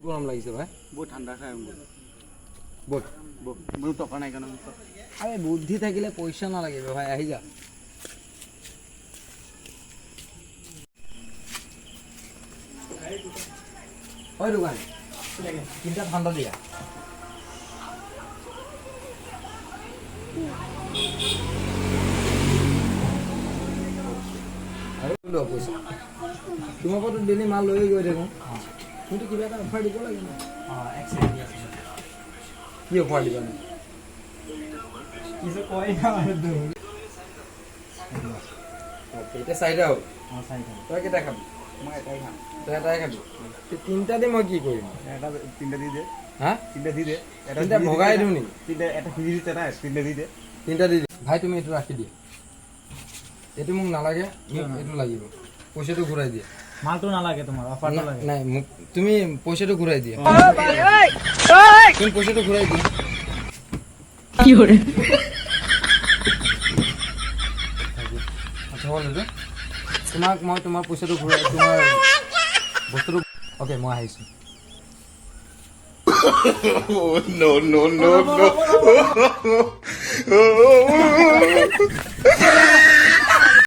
গরম লাগিছে ভাই বহুত ঠান্ডা খায় বহুত বহুত টকা নাই কেন আরে বুদ্ধি থাকিলে পয়সা না লাগিব ভাই আহি যা ওই দোকান তিনটা ঠান্ডা দিয়া আৰু লো পয়সা তোমাক তো ডেলি মাল লৈ গৈ থাকো কিন্তু কিবা এটা অফাৰ দিব লাগে না এক্সেপ্ট আছে কি অফাৰ দিবা না কিছু কই না মানে দূর ওকে এটা সাইড আউট সাইড আউট তই কেটা খাবি মই এটাই খাম তই এটাই খাবি তিনটা দে মই কি কৰিম এটা তিনটা দি দে হ্যাঁ তিনটা দি দে এটা ভগাই দিও নি তিনটা এটা খুজি দিতে না তিনটা দি দে তিনটা দি ভাই তুমি এটো ৰাখি দিয়া এটো মোক নালাগে মোক এটো লাগিব পইচাটো ঘূৰাই দিয়া মালটো নালাগে তোমাৰ অফাৰটো লাগে নাই মোক তুমি পইচাটো ঘূৰাই দিয়া তুমি পইচাটো ঘূৰাই দিয়া কি হৰে আচ্ছা হ'ল এইটো তোমাক মই তোমাৰ পইচাটো ঘূৰাই তোমাৰ বস্তুটো ওকে মই আহিছোঁ no, no, no, no.